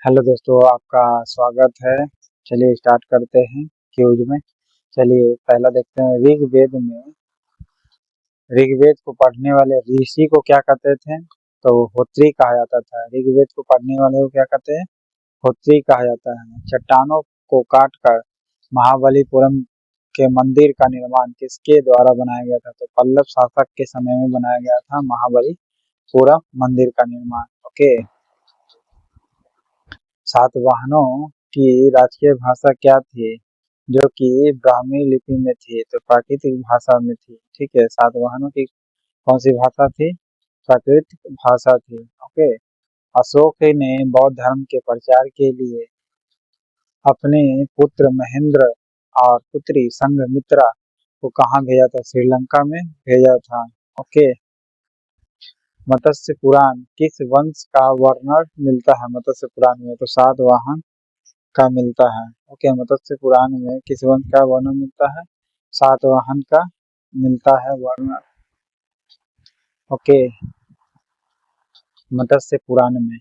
Hello दोस्तों, आपका स्वागत है। चलिए स्टार्ट करते हैं क्यूज में। चलिए पहला देखते हैं। ऋग्वेद को पढ़ने वाले ऋषि को क्या कहते थे? तो होत्री कहा जाता था। ऋग्वेद को पढ़ने वाले को क्या कहते हैं? होत्री कहा जाता है। चट्टानों को काट कर महाबलीपुरम के मंदिर का निर्माण किसके द्वारा बनाया गया था? तो पल्लव शासक के समय में बनाया गया था महाबलीपुरम मंदिर का निर्माण। ओके। सातवाहनों की राजकीय भाषा क्या थी? जो कि ब्राह्मी लिपि में थी, तो प्राकृतिक भाषा में थी। ठीक है, सातवाहनों की कौन सी भाषा थी? प्राकृतिक भाषा थी। ओके। अशोक ने बौद्ध धर्म के प्रचार के लिए अपने पुत्र महेंद्र और पुत्री संघमित्रा को कहाँ भेजा था? श्रीलंका में भेजा था। ओके। मत्स्य पुराण किस वंश का वर्णन मिलता है? मत्स्य पुराण में तो सातवाहन का मिलता है। ओके। मत्स्य पुराण में किस वंश का वर्णन मिलता है? सातवाहन का मिलता है वर्णन। ओके। मत्स्य पुराण में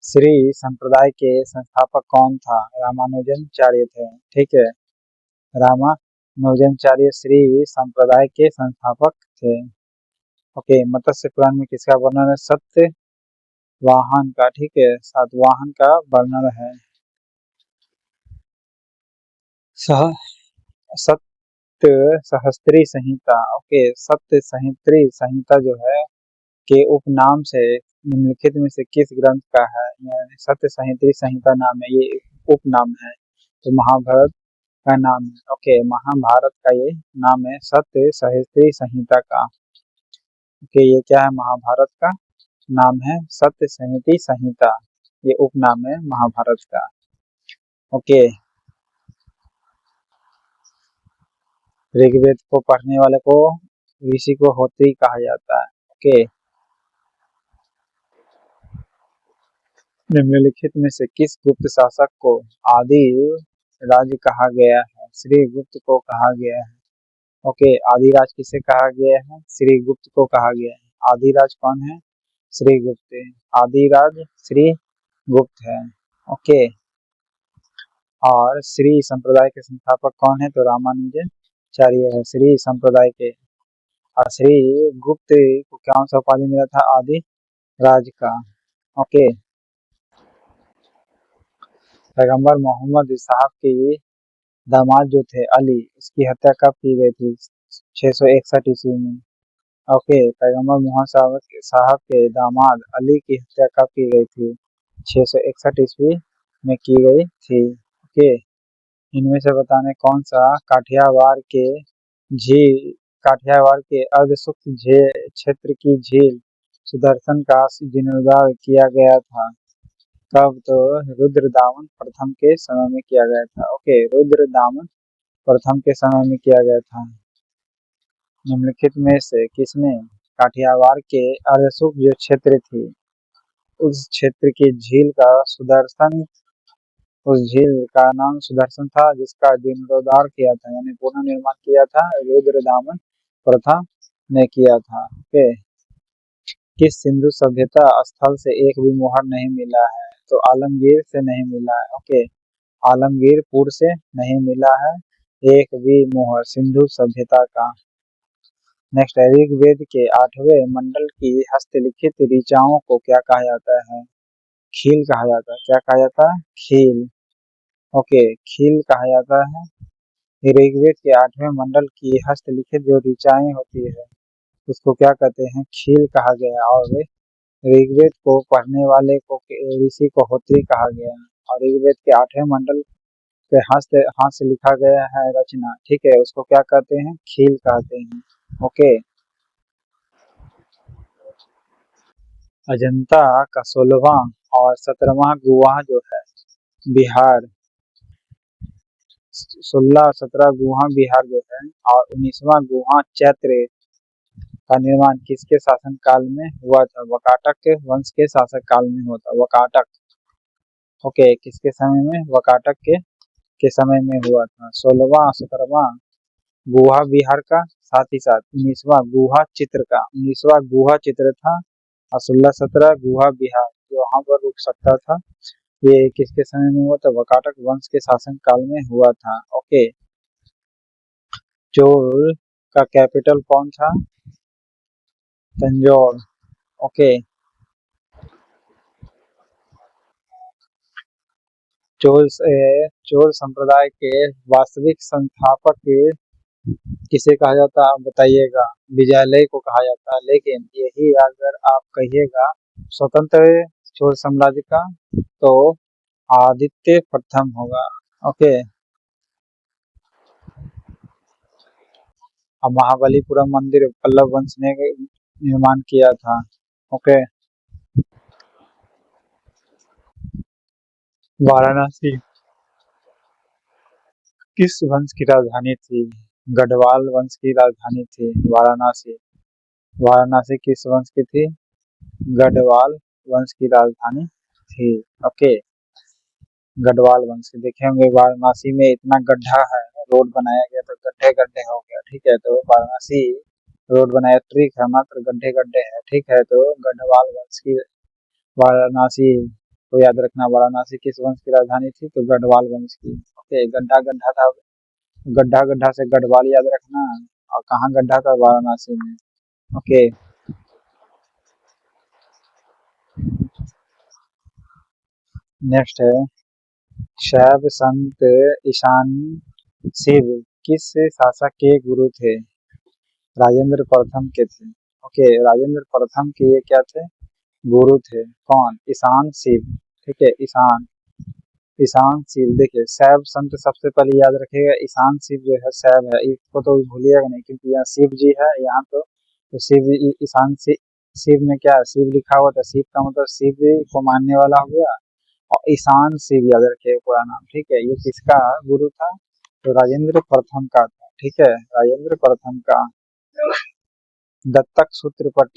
श्री संप्रदाय के संस्थापक कौन था? रामानुजनाचार्य थे। ठीक है, रामानुजनाचार्य श्री संप्रदाय के संस्थापक थे। ओके। मत्स्य पुराण में किसका वर्णन है? सत्यवाहन का। ठीक है, सातवाहन का वर्णन है। सह सत्य सहस्त्री संहिता। ओके। सत्य सहस्त्री संहिता जो है के उपनाम से निम्नलिखित में से किस ग्रंथ का है? यानी सत्य सहस्त्री संहिता नाम है, ये उपनाम है। तो महाभारत का नाम है। ओके, महाभारत का ये नाम है सत्य सहस्त्री संहिता का। ओके, ये क्या है? महाभारत का नाम है सत्य सहस्त्री संहिता। ये उपनाम है महाभारत का। ओके। ऋग्वेद को पढ़ने वाले को ऋषि को होत्री कहा जाता है। ओके। निम्नलिखित में से किस गुप्त शासक को आदि राज कहा गया है? श्री गुप्त को कहा गया है। ओके। आदिराज किसे कहा गया है? श्री गुप्त को कहा गया है। आदिराज कौन है? श्री गुप्त। आदिराज श्री गुप्त है। ओके। और श्री संप्रदाय के संस्थापक कौन है? तो रामानुजाचार्य है श्री संप्रदाय के। और श्री गुप्त को कौन सा उपाधि मिला था? आदि राज का। ओके। पैगंबर मोहम्मद साहब के दामाद जो थे अली, उसकी हत्या कब की गई थी? 661 ईस्वी में। ओके। पैगंबर मोहम्मद साहब के दामाद अली की हत्या कब की गई थी? 661 ईस्वी में की गई थी। ओके। इनमें से बताने कौन सा झील काठियावाड़ के अर्धशुष्क क्षेत्र की झील सुदर्शन का जीर्णोद्धार किया गया था? कब? तो रुद्रदामन प्रथम के समय में किया गया था। ओके, रुद्रदामन प्रथम के समय में किया गया था। निम्नलिखित में से किसने काठियावाड़ के अर्धशुष्क जो क्षेत्र थी, उस क्षेत्र की झील का सुदर्शन उस झील का नाम सुदर्शन था, जिसका जीर्णोद्धार किया था यानी पुनर्निर्माण किया था रुद्रदामन प्रथम ने किया था। ओके। किस सिंधु सभ्यता स्थल से एक भी मोहर नहीं मिला है? तो आलमगीर से नहीं मिला है। ओके। आलमगीरपुर से नहीं मिला है एक भी मोहर सिंधु सभ्यता का। नेक्स्ट है, ऋग्वेद के 8वें मंडल की हस्तलिखित ऋचाओं को क्या कहा जाता है? खील कहा जाता है। क्या कहा जाता है? खील। ओके, खील कहा जाता है। ऋग्वेद के 8वें मंडल की हस्तलिखित जो ऋचाएं होती है, उसको क्या कहते हैं? खील कहा गया। और ऋग्वेद को पढ़ने वाले को ऋषि को होत्री कहा गया। और ऋग्वेद के 8वें मंडल पे हाथ से लिखा गया है रचना, ठीक है, उसको क्या कहते हैं? खील कहते हैं। ओके। अजंता का 16वां और 17वां गुहा जो है बिहार, 16 और 17 गुहा बिहार जो है, और 19वां गुहा चैत्र का निर्माण किसके शासन काल में हुआ था? वकाटक के वंश के शासक काल में हुआ था। वकाटक। ओके, किसके समय में? वकाटक के समय में हुआ था। 16वां 17वां गुहा बिहार का, साथ ही साथ 19वां गुहा चित्र का। 19वां गुहा चित्र था और 16 17 गुहा बिहार जो वहां पर रुक सकता था, ये किसके समय में हुआ था? वाकाटक वंश के शासन काल में हुआ था। ओके। चोल का कैपिटल कौन था? तंजौर। ओके। चोल संप्रदाय के वास्तविक संस्थापक किसे कहा जाता है? बताइएगा। विजयालय को कहा जाता है, लेकिन यही अगर आप कहिएगा स्वतंत्र चोल साम्राज्य का, तो आदित्य प्रथम होगा। ओके। अब महाबलीपुरम मंदिर पल्लव वंश ने निर्माण किया था। ओके। वाराणसी किस वंश की राजधानी थी? गढ़वाल वंश की राजधानी थी वाराणसी। वाराणसी किस वंश की थी? गढ़वाल वंश की राजधानी थी। ओके। गढ़वाल वंश की। देखे होंगे वाराणसी में इतना गड्ढा है, रोड बनाया गया तो गड्ढे गड्ढे हो गया। ठीक है, तो वाराणसी रोड बनाया ठीक है, मात्र गड्ढे गड्ढे है। ठीक है, तो गढ़वाल वंश की वाराणसी को याद रखना। वाराणसी किस वंश की राजधानी थी? तो गढ़वाल वंश की। ओके। गड्ढा गड्ढा था, गड्ढा गड्ढा से गढ़वाल याद रखना। और कहाँ गड्ढा था? वाराणसी में। ओके। नेक्स्ट है, शैव संत ईशान शिव किस शासक के गुरु थे? राजेंद्र प्रथम के थे। ओके। राजेंद्र प्रथम के ये क्या थे? गुरु थे। कौन? ईशान शिव। ठीक है, ईशान ईशान शिव। देखिए, शैव संत सबसे पहले याद रखिएगा। ईशान शिव जो है शैव है, इसको तो भूलिएगा नहीं, क्योंकि यहाँ शिव जी है यहाँ तो शिव ईशान शिव में क्या है? शिव लिखा हुआ था। शिव का मतलब शिव को मानने वाला हो गया। और ईशान शिव याद रखिए पूरा नाम। ठीक है, ये किसका गुरु था? तो राजेंद्र प्रथम का था। ठीक है, राजेंद्र प्रथम का। दत्तक सूत्र पर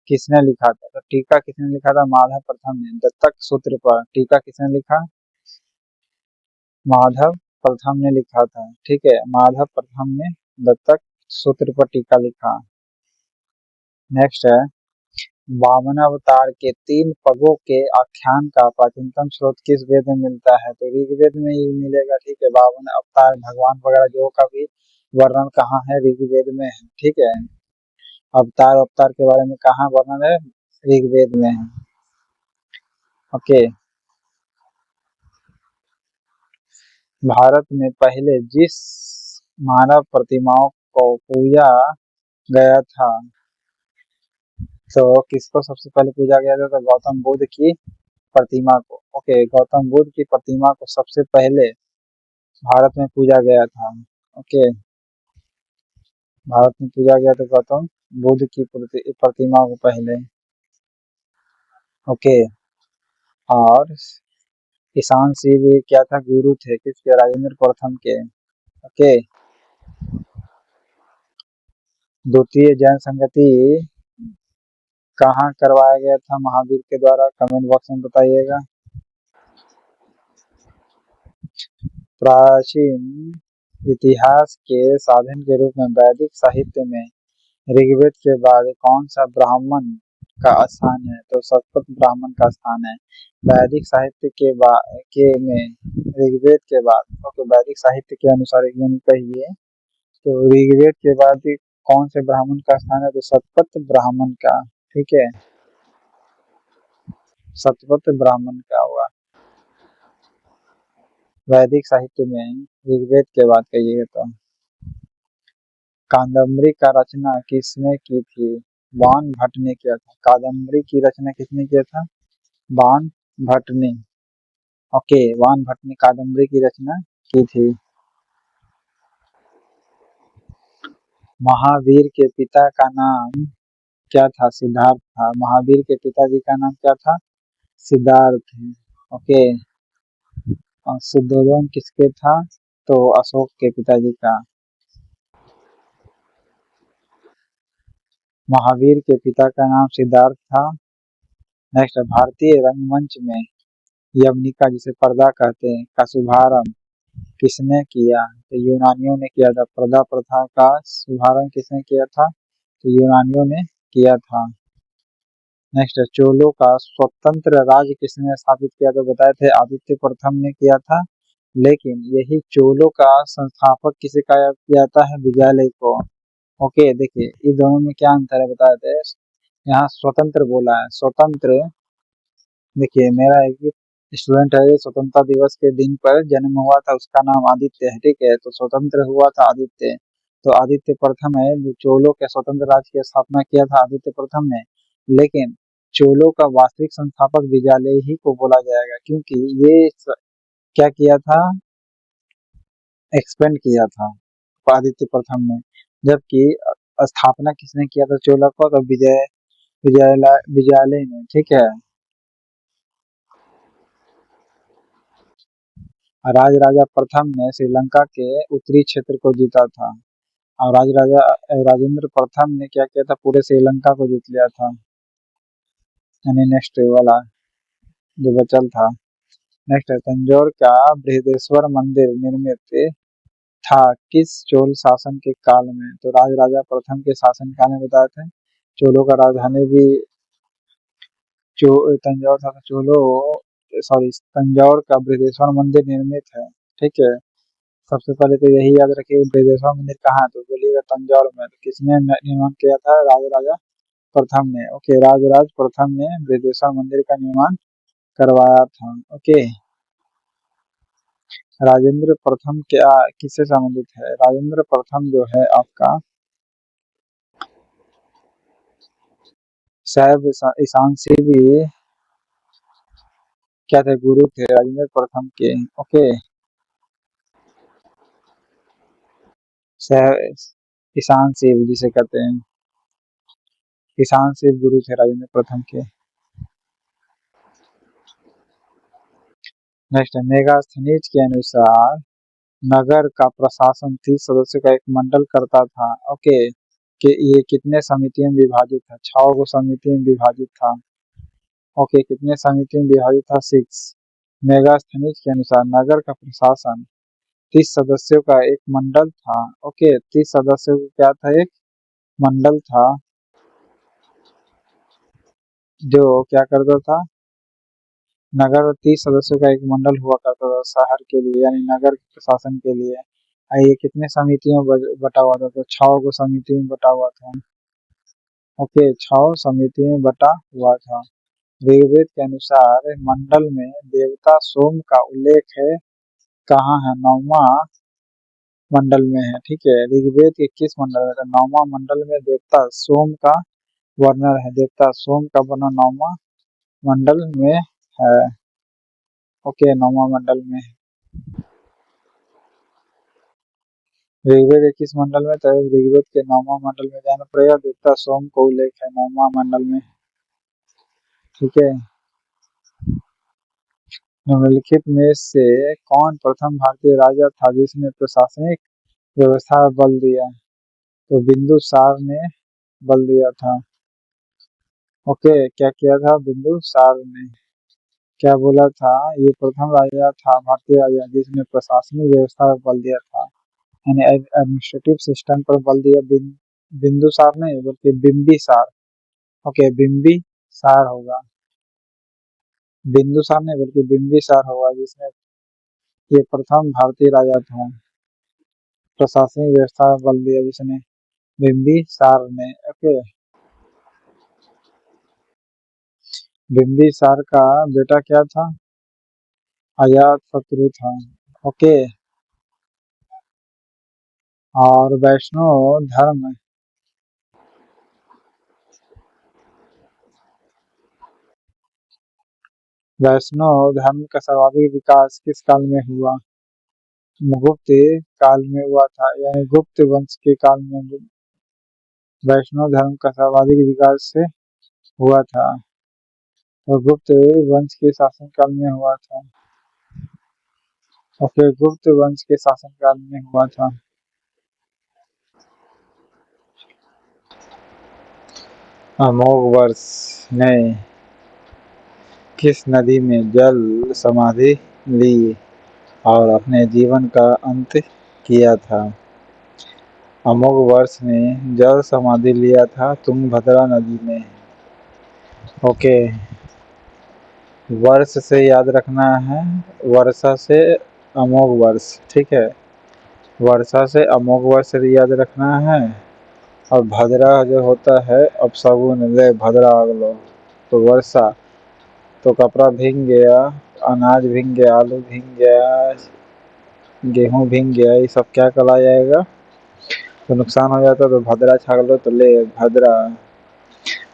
किसने लिखा था? तो टीका किसने लिखा था? माधव प्रथम ने। दत्तक सूत्र पर टीका किसने लिखा? माधव प्रथम ने लिखा था। ठीक है, माधव प्रथम ने दत्तक सूत्र पर टीका लिखा। नेक्स्ट है, वामन अवतार के 3 पगों के आख्यान का प्राचीनतम स्रोत किस वेद में मिलता है? तो ऋग्वेद में ही मिलेगा। ठीक है, वामन अवतार भगवान वगैरह जो का भी वर्णन कहाँ है? ऋग्वेद में है। ठीक है, अवतार के बारे में कहाँ वर्णन है? ऋग्वेद में है। ओके। भारत में पहले जिस मानव प्रतिमाओं को पूजा गया था, तो किसको सबसे पहले पूजा गया था? तो गौतम बुद्ध की प्रतिमा को। ओके, गौतम बुद्ध की प्रतिमा को सबसे पहले भारत में पूजा गया था। ओके, भारत में पूजा गया था गौतम बुद्ध की प्रतिमा को पहले। ओके। और ईशान शिव क्या था? गुरु थे किसके? राजेंद्र प्रथम के। ओके। द्वितीय जैन संगति कहाँ करवाया गया था महावीर के द्वारा? कमेंट बॉक्स में बताइएगा। प्राचीन इतिहास के साधन के रूप में वैदिक साहित्य में ऋग्वेद के बाद कौन सा ब्राह्मण का स्थान है? तो शतपथ ब्राह्मण का स्थान है। वैदिक साहित्य के में ऋग्वेद के बाद, तो वैदिक साहित्य के अनुसार यानी कहिए, तो ऋग्वेद के बाद कौन से ब्राह्मण का स्थान है? तो शतपथ ब्राह्मण का। ठीक है, शतपथ ब्राह्मण का हुआ वैदिक साहित्य में ऋग्वेद के बाद कहिएगा तो। कादम्बरी का रचना किसने की थी? बाण भट्ट ने किया था। कादम्बरी की रचना किसने किया था? बाण भट्ट ने। ओके, बाण भट्ट ने कादम्बरी की रचना की थी। महावीर के पिता का नाम क्या था? सिद्धार्थ था। महावीर के पिताजी का नाम क्या था? सिद्धार्थ। ओके। और शुद्धोधन किसके था? तो अशोक के पिताजी का। महावीर के पिता का नाम सिद्धार्थ था। नेक्स्ट, भारतीय रंगमंच में यवनिका जिसे पर्दा कहते हैं का शुभारंभ किसने किया? तो यूनानियों ने किया था। पर्दा प्रथा का शुभारंभ किसने किया था? तो यूनानियों ने किया था। नेक्स्ट है चोलों का स्वतंत्र राज्य किसने स्थापित किया, तो बताए थे आदित्य प्रथम ने किया था, लेकिन यही चोलों का संस्थापक किसे कहा जाता है, विजयालय को। ओके देखिए इन दोनों में क्या अंतर है बताए थे, यहाँ स्वतंत्र बोला है, स्वतंत्र देखिए मेरा एक स्टूडेंट है, स्वतंत्रता दिवस के दिन पर जन्म हुआ था, उसका नाम आदित्य है, ठीक है, तो स्वतंत्र हुआ था आदित्य, तो आदित्य प्रथम है जो चोलों के स्वतंत्र राज्य की स्थापना किया था आदित्य प्रथम ने, लेकिन चोलों का वास्तविक संस्थापक विजयालय ही को बोला जाएगा, क्योंकि क्या किया था, एक्सपेंड किया था आदित्य प्रथम ने, जबकि स्थापना किसने किया था चोला को, तो विजयालय ने, ठीक है। राजराजा प्रथम ने श्रीलंका के उत्तरी क्षेत्र को जीता था, और राजेंद्र प्रथम ने क्या किया था, पूरे श्रीलंका को जीत लिया था, यानी नेक्स्ट वाला जो बचल था। नेक्स्ट है तंजौर का बृहदेश्वर मंदिर निर्मित था किस चोल शासन के काल में, तो राजराजा प्रथम के शासन काल में बताए थे। चोलों का राजधानी भी तंजौर था, चोलो सॉरी तंजौर का बृहदेश्वर मंदिर निर्मित है, ठीक है। सबसे पहले तो यही याद रखिए बृहदेश्वर मंदिर कहाँ है, तो बोलिएगा तंजौर में, तो किसने निर्माण किया था, राजराजा प्रथम ने। ओके राजराज प्रथम ने बृहदेश्वर मंदिर का निर्माण करवाया था। ओके राजेंद्र प्रथम क्या किससे संबंधित है, राजेंद्र प्रथम जो है आपका साहब ईशान से भी क्या थे, गुरु थे राजेंद्र प्रथम के। ओके ईशान शिव जिसे कहते हैं, ईशान शिव गुरु थे राजेंद्र प्रथम के। नेक्स्ट है मेगास्थनीज के अनुसार नगर का प्रशासन 30 सदस्यों का एक मंडल करता था। ओके कि ये कितने समितियों में विभाजित था, 6 गो समिति में विभाजित था। ओके कितने समिति में विभाजित था, 6। मेगास्थनीज के अनुसार नगर का प्रशासन 30 सदस्यों का एक मंडल था। ओके 30 सदस्यों का क्या था, एक मंडल था, जो क्या करता था, नगर 30 सदस्यों का एक मंडल हुआ करता था शहर के लिए, यानी नगर के प्रशासन के लिए। ये कितने समितियों में बटा हुआ था, तो 6 गो समिति में बटा हुआ था। ओके 6 समिति में बटा हुआ था। ऋग्वेद के अनुसार मंडल में देवता सोम का उल्लेख है, कहाँ है, 9वां मंडल में है, ठीक है। ऋग्वेद के किस मंडल में, 9वां मंडल में देवता सोम का वर्णन है, देवता सोम का वर्णन 9वां मंडल में है। ओके 9वां मंडल में ऋग्वेद के किस मंडल में, तो ऋग्वेद के 9वां मंडल में जाना पड़ेगा, देवता सोम को उल्लेख है 9वां मंडल में, ठीक है। निम्नलिखित में से कौन प्रथम भारतीय राजा था जिसने प्रशासनिक व्यवस्था पर बल दिया, तो बिंदुसार ने बल दिया था। ओके क्या किया था बिंदुसार ने, क्या बोला था, ये प्रथम राजा था भारतीय राजा जिसने प्रशासनिक व्यवस्था पर बल दिया था, यानी एडमिनिस्ट्रेटिव सिस्टम पर बल दिया। बिंदुसार नहीं बल्कि बिंबिसार। ओके बिंबिसार होगा, बिंदुसार नहीं बल्कि बिंबिसार होगा, जिसने ये प्रथम भारतीय राजा था प्रशासनिक व्यवस्था पर बल दिया, जिसने बिंबिसार ने। ओके बिंबिसार का बेटा क्या था, अजात शत्रु था। ओके और वैष्णव धर्म का सर्वाधिक विकास किस काल में हुआ, गुप्त काल में हुआ था, यानी गुप्त वंश के काल में वैष्णव धर्म का सर्वाधिक विकास से हुआ था, और गुप्त वंश के शासन काल में हुआ था। ओके गुप्त वंश के शासन काल में हुआ था। अमोघवर्ष ने किस नदी में जल समाधि ली और अपने जीवन का अंत किया था, अमोघवर्ष ने जल समाधि लिया था तुंगभद्रा नदी में। ओके, वर्ष से याद रखना है, वर्षा से अमोघ वर्ष, ठीक है। वर्षा से अमोघ वर्ष याद रखना है। और भद्रा जो होता है अपशगुन, ले भद्रा अगलो, तो वर्षा, तो कपड़ा भीग गया, अनाज भीग गया, आलू भीग गया, गेहूं भीग गया, ये सब क्या कहला जाएगा, तो नुकसान हो जाता, तो भद्रा छागलो, तो ले भद्रा।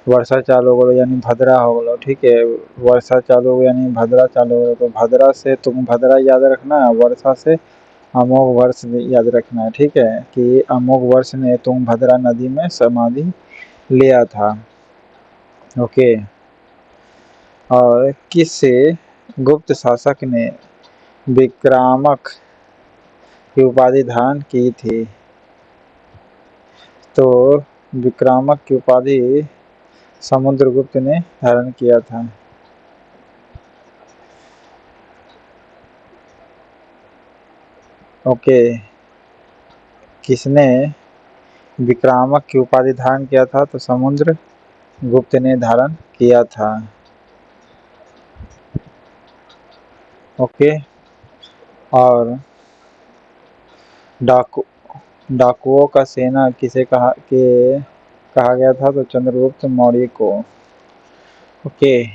वर्षा चालू हो गलो यानी भद्रा हो गलो, ठीक है। वर्षा चालू हो यानी भद्रा चालू हो गलो, तो भद्रा से तुम भद्रा याद रखना है, वर्षा से अमोघ वर्ष याद रखना है, ठीक है, कि अमोघ वर्ष ने तुंगभद्रा नदी में समाधि लिया था। ओके। और किससे गुप्त शासक ने विक्रामक की उपाधि धारण की थी, तो विक्रामक की उपाधि समुद्रगुप्त ने धारण किया था। ओके, किसने विक्रामक की उपाधि धारण किया था, तो समुद्र गुप्त ने धारण किया था। ओके। और डाकू डाकुओं का सेना किसे कहा गया था, तो चंद्रगुप्त मौर्य को। ओके,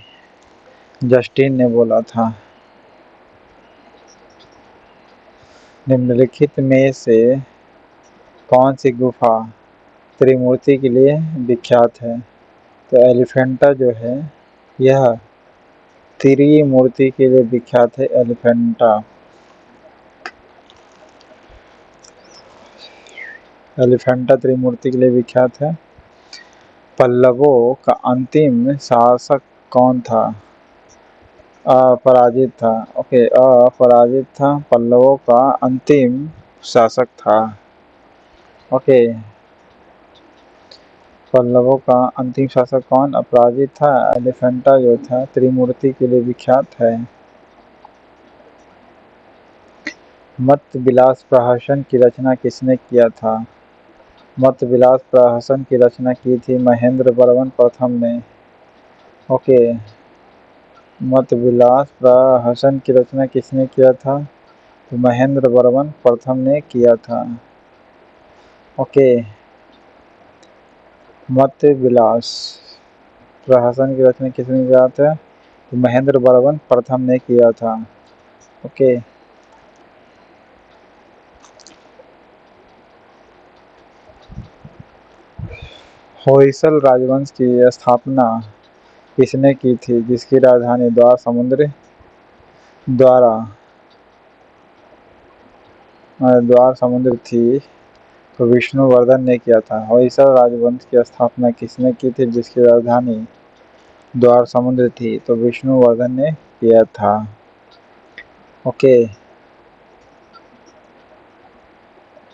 जस्टिन ने बोला था। निम्नलिखित में से कौन सी गुफा त्रिमूर्ति के लिए विख्यात है, तो एलिफेंटा जो है यह त्रिमूर्ति के लिए विख्यात है, एलिफेंटा। एलिफेंटा त्रिमूर्ति के लिए विख्यात है। पल्लवों का अंतिम शासक कौन था, अपराजित था। ओके, अपराजित था, पल्लवों का अंतिम शासक था। ओके, पल्लवों का अंतिम शासक कौन, अपराजित था। एलिफेंटा जो था त्रिमूर्ति के लिए विख्यात है। मत विलास प्रहसन की रचना किसने किया था, मत विलास प्रहसन की रचना की थी महेंद्र वर्मन प्रथम ने। ओके, मत विलास प्रहसन की रचना किसने किया था, तो महेंद्र वर्मन प्रथम ने किया था। ओके, मत विलास प्रहसन की रचना किसने किया था, तो महेंद्र वर्मन प्रथम ने किया था। ओके, होयसल राजवंश की स्थापना किसने की थी, जिसकी राजधानी द्वार समुद्र द्वार समुद्र थी, तो विष्णुवर्धन ने किया था। होयसल राजवंश की स्थापना किसने की थी, जिसकी राजधानी द्वार समुद्र थी, तो विष्णुवर्धन ने किया था। ओके,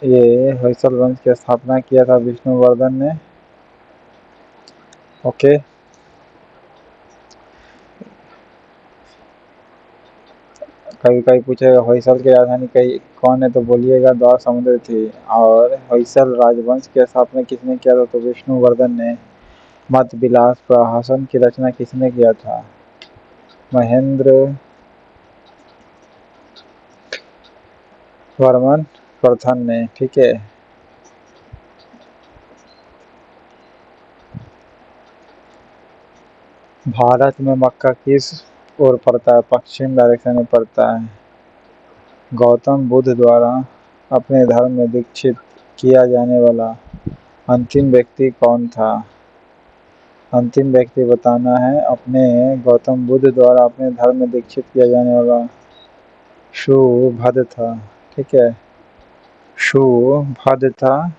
ये होयसल वंश की स्थापना किया था विष्णुवर्धन ने। ओके, कभी कभी पूछेगा होयसल की राजधानी कहीं कौन है, तो बोलिएगा द्वार समुद्र थी। और होयसल राजवंश की स्थापना किसने किया था, तो विष्णुवर्धन ने। मत विलास प्रहसन की रचना किसने किया था, महेंद्र वर्मन प्रथम ने, ठीक है। भारत में मक्का किस ओर पड़ता है, पश्चिम डायरेक्शन में पड़ता है। गौतम बुद्ध द्वारा अपने धर्म में दीक्षित किया जाने वाला अंतिम व्यक्ति कौन था, अंतिम व्यक्ति बताना है। अपने गौतम बुद्ध द्वारा अपने धर्म में दीक्षित किया जाने वाला शुभद था, ठीक है, शुभद था।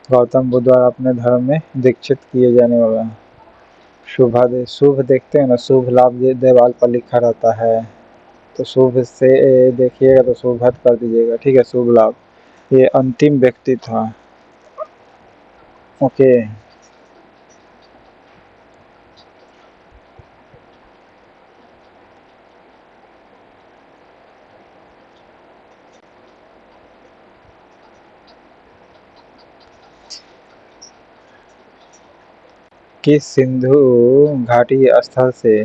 गौतम बुद्ध द्वारा अपने धर्म में दीक्षित किए जाने वाला शुभद। शुभ देखते हैं ना, शुभ लाभ देवाल पर लिखा रहता है, तो शुभ से देखिएगा तो शुभद कर दीजिएगा, ठीक है, शुभ लाभ। ये अंतिम व्यक्ति था। ओके, किस सिंधु घाटी स्थल से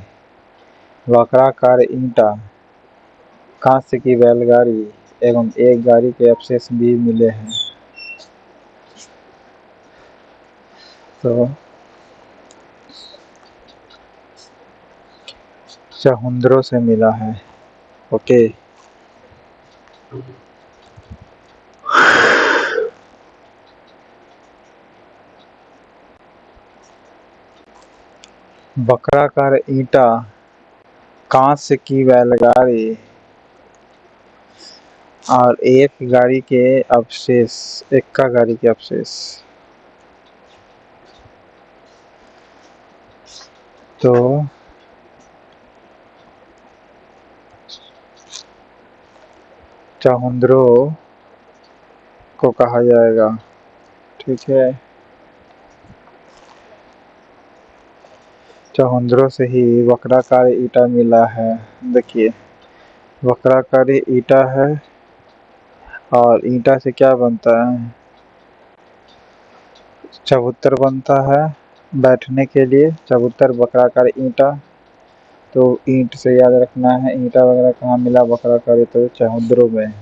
वक्राकार ईंटा, कांस्य की बैलगाड़ी एवं एक गाड़ी के अवशेष भी मिले हैं? तो चहुंद्रो से मिला है। ओके। वक्राकार ईंटा, कांस्य की बैलगाड़ी और एक गाड़ी के अवशेष, एक्का गाड़ी के अवशेष। तो चहुंद्रो को कहा जाएगा। ठीक है, चहुंद्रो से ही वक्राकार ईंटा मिला है। देखिए, वक्राकार ईंटा है और ईंटा से क्या बनता है? चबूतर बनता है बैठने के लिए, चबूतर वक्राकार ईंटा। तो ईंट से याद रखना है, ईंटा वगैरह कहाँ मिला वक्राकार, तो चहुंद्रो में।